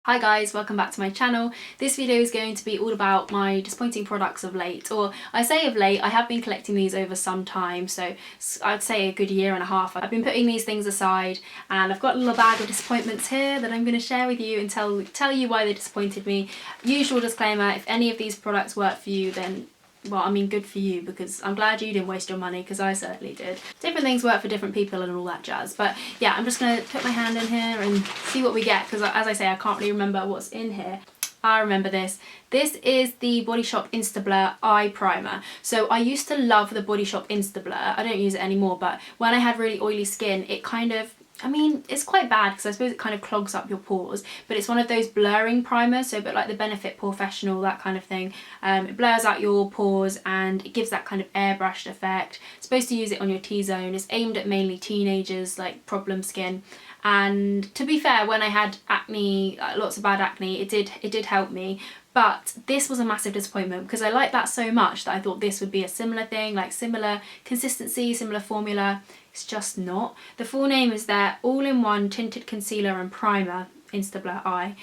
Hi guys, welcome back to my channel. This video is going to be all about my disappointing products of late, or I say of late, I have been collecting these over some time, so I'd say a good year and a half. I've been putting these things aside and I've got a little bag of disappointments here that I'm going to share with you and tell you why they disappointed me. Usual disclaimer, if any of these products work for you, then well, I mean, good for you, because I'm glad you didn't waste your money, because I certainly did. Different things work for different people and all that jazz. But yeah, I'm just going to put my hand in here and see what we get, because as I say, I can't really remember what's in here. I remember this. This is the Body Shop Instablur Eye Primer. So I used to love the Body Shop Instablur. I don't use it anymore, but when I had really oily skin, it kind of, I mean, it's quite bad because I suppose it kind of clogs up your pores, but it's one of those blurring primers, so a bit like the Benefit Professional, that kind of thing. It blurs out your pores and it gives that kind of airbrushed effect. It's supposed to use it on your T-zone. It's aimed at mainly teenagers, like problem skin. And to be fair, when I had acne, lots of bad acne, it did help me. But this was a massive disappointment because I liked that so much that I thought this would be a similar thing, like similar consistency, similar formula. It's just not. The full name is their all-in-one tinted concealer and primer, Instablur Eye.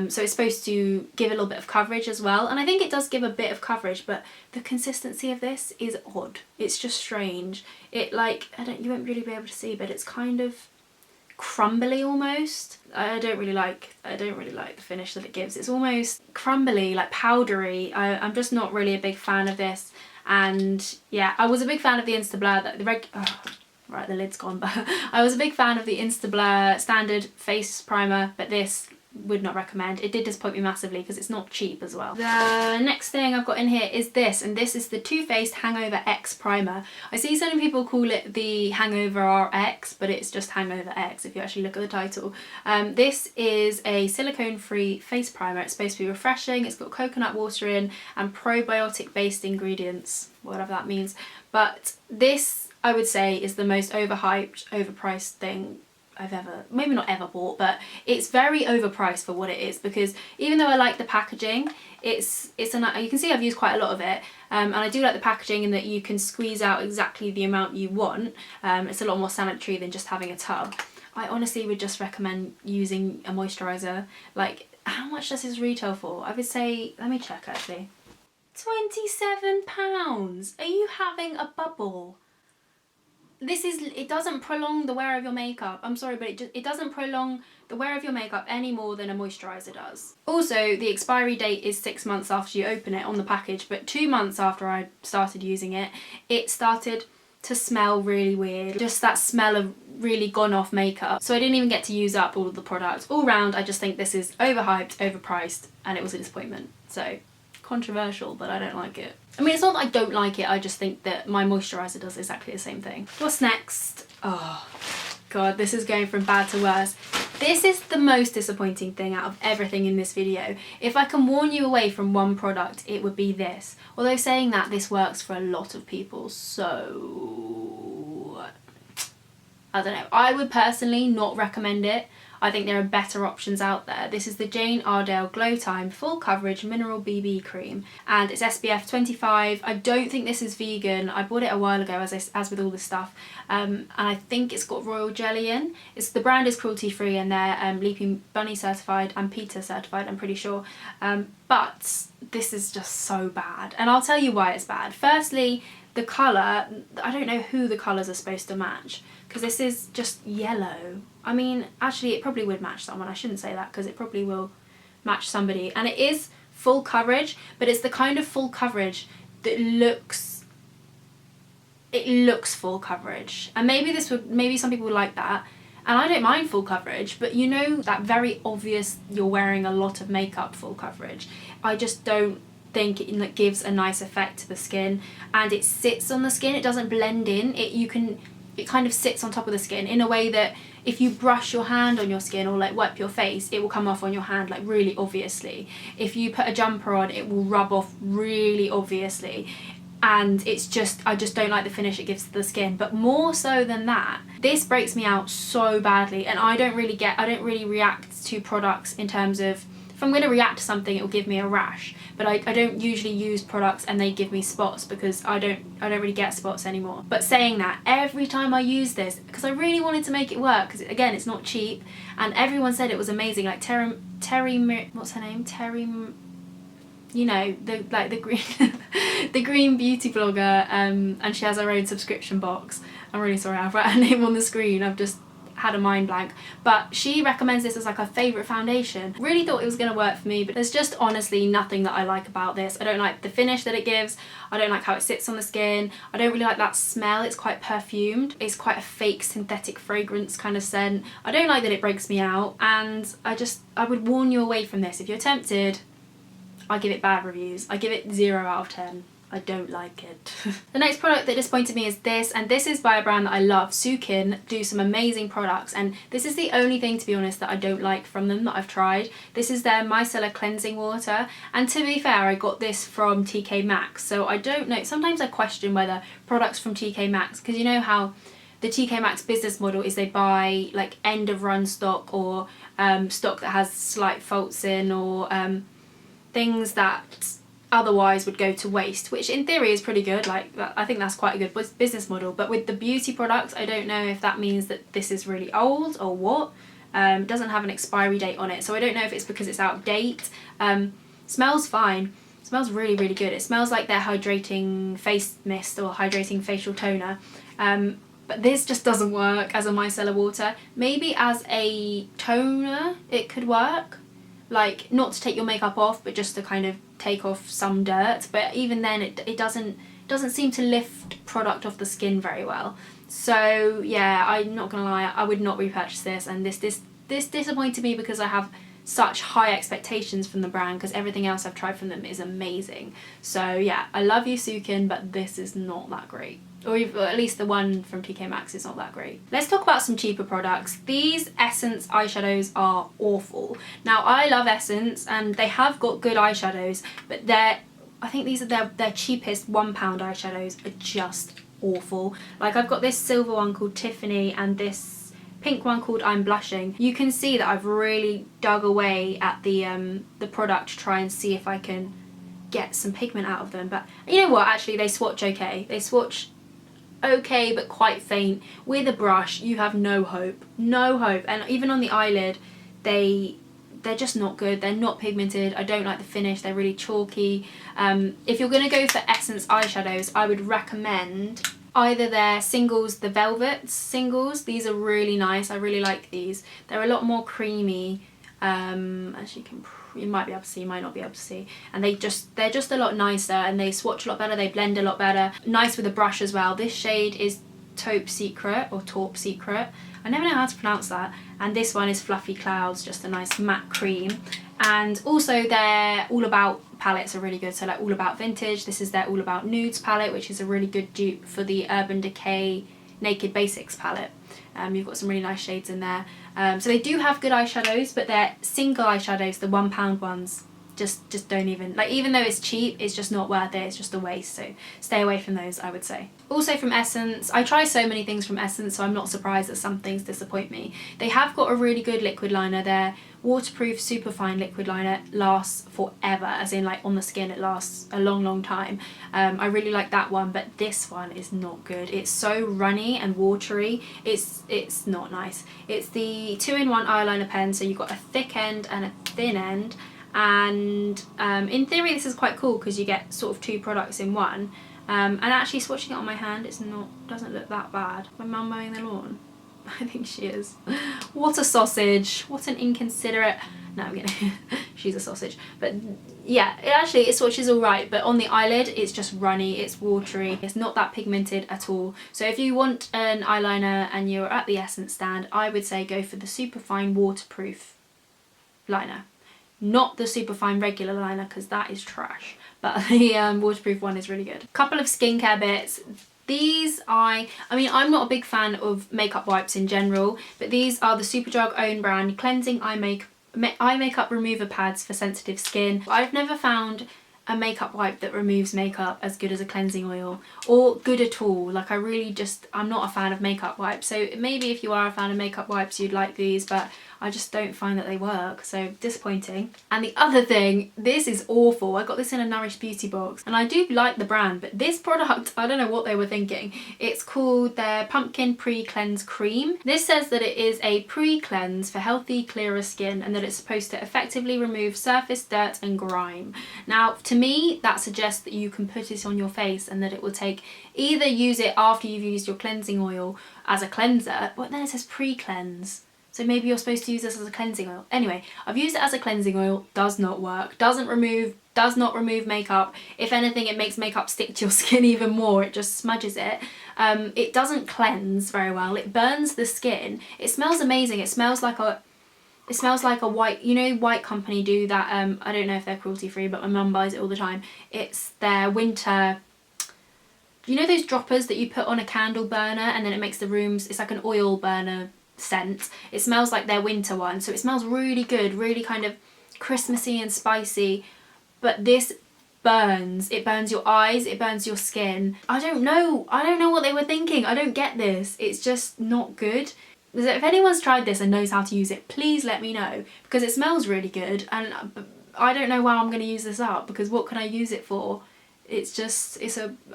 So it's supposed to give a little bit of coverage as well, and I think it does give a bit of coverage, but the consistency of this is odd. It's just strange. It, like, you won't really be able to see, but it's kind of crumbly almost. I don't really like the finish that it gives. It's almost crumbly, like powdery. I'm just not really a big fan of this. And yeah, I was a big fan of the Instablur, right, the lid's gone, but I was a big fan of the Instablur standard face primer, but this would not recommend. It did disappoint me massively because it's not cheap as well. The next thing I've got in here is this, and this is the Too Faced HangoverX primer. I see some people call it the Hangover RX, but it's just HangoverX if you actually look at the title. This is a silicone-free face primer. It's supposed to be refreshing. It's got coconut water in and probiotic-based ingredients, whatever that means. But this, I would say, is the most overhyped, overpriced thing I've ever, maybe not ever bought, but it's very overpriced for what it is, because even though I like the packaging, you can see I've used quite a lot of it, and I do like the packaging in that you can squeeze out exactly the amount you want. It's a lot more sanitary than just having a tub. I honestly would just recommend using a moisturiser. Like, how much does this retail for? I would say, let me check actually. £27. Are you having a bubble? It doesn't prolong the wear of your makeup. I'm sorry, but it doesn't prolong the wear of your makeup any more than a moisturiser does. Also, the expiry date is 6 months after you open it on the package, but 2 months after I started using it, it started to smell really weird. Just that smell of really gone off makeup. So I didn't even get to use up all of the products. All round, I just think this is overhyped, overpriced, and it was a disappointment. So, controversial, but I don't like it. I mean, it's not that I don't like it, I just think that my moisturiser does exactly the same thing. What's next? Oh god, this is going from bad to worse. This is the most disappointing thing out of everything in this video. If I can warn you away from one product, it would be this. Although saying that, this works for a lot of people, so I don't know. I would personally not recommend it. I think there are better options out there. This is the Iredale Glowtime Full Coverage Mineral BB Cream, and it's SPF 25. I don't think this is vegan. I bought it a while ago, as with all this stuff, and I think it's got royal jelly in. The brand is cruelty free, and they're Leaping Bunny certified and PETA certified, I'm pretty sure. But this is just so bad, and I'll tell you why it's bad. Firstly, the colour, I don't know who the colours are supposed to match, because this is just yellow. I mean, actually it probably would match someone. I shouldn't say that, because it probably will match somebody. And it is full coverage, but it's the kind of full coverage that looks full coverage. And maybe some people would like that. And I don't mind full coverage, but you know, that very obvious you're wearing a lot of makeup full coverage. I just don't think it gives a nice effect to the skin, and it sits on the skin. It doesn't blend in. It kind of sits on top of the skin in a way that if you brush your hand on your skin or like wipe your face, it will come off on your hand like really obviously. If you put a jumper on, it will rub off really obviously. And I just don't like the finish it gives to the skin. But more so than that, this breaks me out so badly, and I don't really react to products in terms of if I'm going to react to something, it will give me a rash. But I don't usually use products and they give me spots, because I don't really get spots anymore. But saying that, every time I use this, because I really wanted to make it work, because again, it's not cheap, and everyone said it was amazing. Like Terry, what's her name? Terry, you know, the green the green beauty blogger, and she has her own subscription box. I'm really sorry, I've written her name on the screen, I've just had a mind blank, but she recommends this as like her favourite foundation. Really thought it was going to work for me, but there's just honestly nothing that I like about this. I don't like the finish that it gives, I don't like how it sits on the skin, I don't really like that smell. It's quite perfumed, it's quite a fake synthetic fragrance kind of scent. I don't like that it breaks me out, and I would warn you away from this. If you're tempted, I give it bad reviews. I give it 0 out of 10. I don't like it. The next product that disappointed me is this, and this is by a brand that I love. Sukin do some amazing products, and this is the only thing, to be honest, that I don't like from them that I've tried. This is their Micellar cleansing water, and to be fair, I got this from TK Maxx, so I don't know. Sometimes I question whether products from TK Maxx, because you know how the TK Maxx business model is they buy like end of run stock, or stock that has slight faults in, or things that otherwise would go to waste, which in theory is pretty good. Like, I think that's quite a good business model. But with the beauty products, I don't know if that means that this is really old or what. It doesn't have an expiry date on it, so I don't know if it's because it's out of date. Smells fine. Smells really, really good. It smells like their hydrating face mist or hydrating facial toner. But this just doesn't work as a micellar water. Maybe as a toner it could work. Like, not to take your makeup off, but just to kind of take off some dirt. But even then, it doesn't seem to lift product off the skin very well. So yeah, I'm not gonna lie, I would not repurchase this. And this disappointed me because I have such high expectations from the brand, because everything else I've tried from them is amazing. So yeah, I love you, Sukin, but this is not that great. Or at least the one from TK Maxx is not that great. Let's talk about some cheaper products. These Essence eyeshadows are awful. Now, I love Essence and they have got good eyeshadows, but I think these are their cheapest £1 eyeshadows are just awful. Like, I've got this silver one called Tiffany and this pink one called I'm Blushing. You can see that I've really dug away at the product to try and see if I can get some pigment out of them. But you know what, actually they swatch okay. They swatch okay, but quite faint. With a brush, you have no hope. No hope. And even on the eyelid, they're just not good. They're not pigmented. I don't like the finish. They're really chalky. If you're going to go for Essence eyeshadows, I would recommend either their singles, the Velvets Singles. These are really nice. I really like these. They're a lot more creamy. As you might be able to see, you might not be able to see, and they're just a lot nicer, and they swatch a lot better, they blend a lot better. Nice with a brush as well. This shade is Taupe Secret, or Taupe Secret, I never know how to pronounce that, and this one is Fluffy Clouds, just a nice matte cream. And also their All About palettes are really good, so like All About Vintage, this is their All About Nudes palette, which is a really good dupe for the Urban Decay Naked Basics palette. You've got some really nice shades in there. So they do have good eyeshadows, but their single eyeshadows, the £1 ones, just don't even, like, even though it's cheap, it's just not worth it. It's just a waste, so stay away from those, I would say. Also from Essence, I try so many things from Essence, so I'm not surprised that some things disappoint me. They have got a really good liquid liner. Their waterproof superfine liquid liner lasts forever, as in like on the skin it lasts a long time. I really like that one, but this one is not good. It's so runny and watery. It's not nice. It's the 2-in-1 eyeliner pen, so you've got a thick end and a thin end, and in theory this is quite cool because you get sort of 2 products in one. And actually swatching it on my hand, doesn't look that bad. My mum mowing the lawn? I think she is. What a sausage. What an inconsiderate... No, I'm kidding. She's a sausage. But yeah, it swatches alright, but on the eyelid it's just runny, it's watery, it's not that pigmented at all. So if you want an eyeliner and you're at the Essence stand, I would say go for the Superfine waterproof liner. Not the Superfine regular liner, because that is trash. But the waterproof one is really good. Couple of skincare bits. These I mean, I'm not a big fan of makeup wipes in general, but these are the Superdrug own brand cleansing eye makeup remover pads for sensitive skin. I've never found a makeup wipe that removes makeup as good as a cleansing oil, or good at all. Like, I'm not a fan of makeup wipes, so maybe if you are a fan of makeup wipes you'd like these, but I just don't find that they work, so disappointing. And the other thing, this is awful. I got this in a Nourish Beauty box, and I do like the brand, but this product, I don't know what they were thinking. It's called their Pumpkin Pre-Cleanse Cream. This says that it is a pre-cleanse for healthy, clearer skin, and that it's supposed to effectively remove surface dirt and grime. Now, to me, that suggests that you can put it on your face and that it will take, either use it after you've used your cleansing oil as a cleanser, but then it says pre-cleanse. So maybe you're supposed to use this as a cleansing oil. Anyway, I've used it as a cleansing oil, does not work, does not remove makeup. If anything, it makes makeup stick to your skin even more, it just smudges it. It doesn't cleanse very well, it burns the skin. It smells amazing, it smells like a white, you know, White Company do that, I don't know if they're cruelty free, but my mum buys it all the time. It's their winter, you know those droppers that you put on a candle burner and then it makes the rooms, it's like an oil burner scent. It smells like their winter one, so it smells really good, really kind of Christmassy and spicy, but this burns. It burns your eyes, it burns your skin. I don't know what they were thinking. I don't get this. It's just not good. So if anyone's tried this and knows how to use it, please let me know, because it smells really good and I don't know why I'm going to use this up, because what can I use it for? It's just,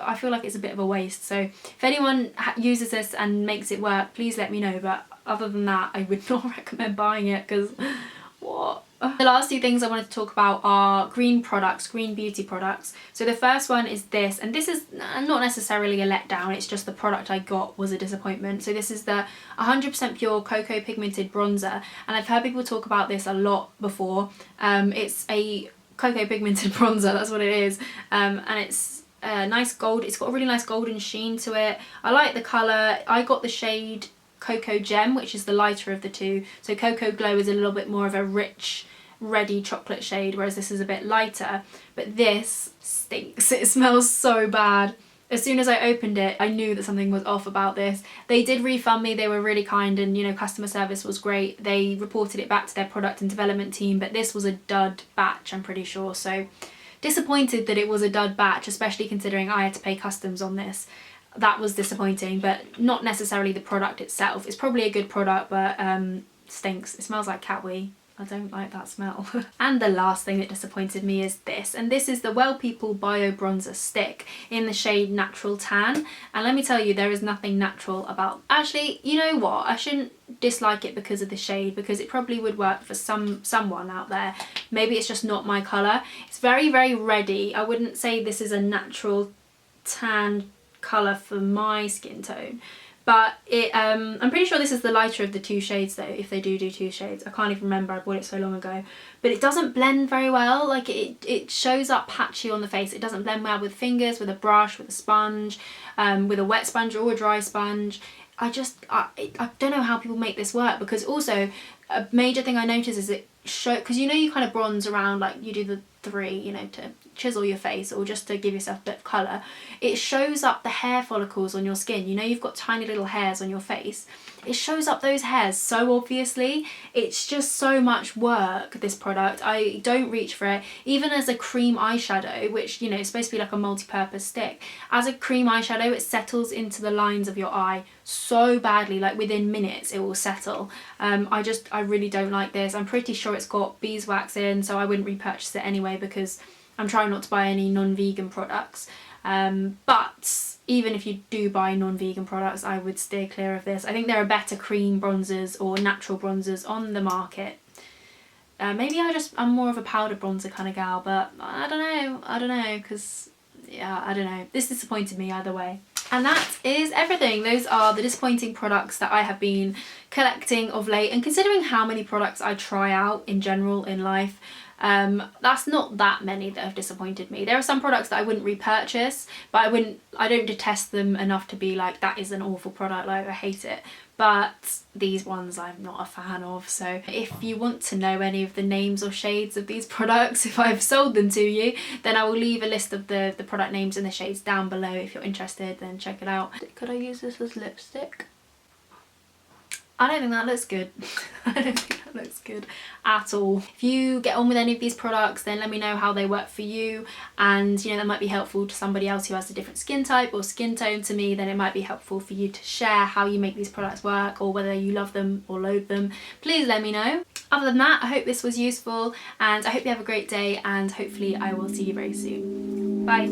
I feel like it's a bit of a waste. So if anyone uses this and makes it work, please let me know, but other than that, I would not recommend buying it, because what? The last two things I wanted to talk about are green products, green beauty products. So the first one is this, and this is not necessarily a letdown, it's just the product I got was a disappointment. So this is the 100% pure Cocoa Pigmented Bronzer, and I've heard people talk about this a lot before. It's a Cocoa Pigmented Bronzer, that's what it is, and it's nice gold. It's got a really nice golden sheen to it. I like the colour. I got the shade Cocoa Gem, which is the lighter of the two. So Cocoa Glow is a little bit more of a rich, reddy chocolate shade, whereas this is a bit lighter. But this stinks. It smells so bad. As soon as I opened it, I knew that something was off about this. They did refund me, they were really kind, and you know, customer service was great. They reported it back to their product and development team, but this was a dud batch, I'm pretty sure. So disappointed that it was a dud batch, especially considering I had to pay customs on this. That was disappointing, but not necessarily the product itself. It's probably a good product, but stinks. It smells like cat wee. I don't like that smell. And the last thing that disappointed me is this, and this is the Well People Bio Bronzer Stick in the shade Natural Tan. And let me tell you, there is nothing natural about, actually, you know what, I shouldn't dislike it because of the shade, because it probably would work for someone out there. Maybe it's just not my colour. It's very, very reddy. I wouldn't say this is a natural tan colour for my skin tone, but I'm pretty sure this is the lighter of the two shades though, if they do two shades. I can't even remember, I bought it so long ago. But it doesn't blend very well, like it shows up patchy on the face. It doesn't blend well with fingers, with a brush, with a sponge, with a wet sponge or a dry sponge. I don't know how people make this work, because also a major thing I notice is it because you know you kind of bronze around, like you do the three, you know, to chisel your face or just to give yourself a bit of colour. It shows up the hair follicles on your skin. You know you've got tiny little hairs on your face. It shows up those hairs so obviously. It's just so much work, this product. I don't reach for it. Even as a cream eyeshadow, which, you know, is supposed to be like a multi-purpose stick. As a cream eyeshadow, it settles into the lines of your eye so badly, like within minutes it will settle. I really don't like this. I'm pretty sure it's got beeswax in, so I wouldn't repurchase it anyway, because I'm trying not to buy any non-vegan products. But even if you do buy non-vegan products, I would steer clear of this. I think there are better cream bronzers or natural bronzers on the market. Maybe I'm more of a powder bronzer kind of gal, but I don't know, because yeah, I don't know. This disappointed me either way. And that is everything. Those are the disappointing products that I have been collecting of late, and considering how many products I try out in general in life, that's not that many that have disappointed me. There are some products that I wouldn't repurchase, but I don't detest them enough to be like, that is an awful product, like I hate it. But these ones I'm not a fan of. So if you want to know any of the names or shades of these products, if I've sold them to you, then I will leave a list of the product names and the shades down below. If you're interested, then check it out. Could I use this as lipstick? I don't think that looks good. I don't think that looks good at all. If you get on with any of these products, then let me know how they work for you, and you know, that might be helpful to somebody else who has a different skin type or skin tone to me. Then it might be helpful for you to share how you make these products work, or whether you love them or loathe them. Please let me know. Other than that, I hope this was useful, and I hope you have a great day, and hopefully I will see you very soon. Bye.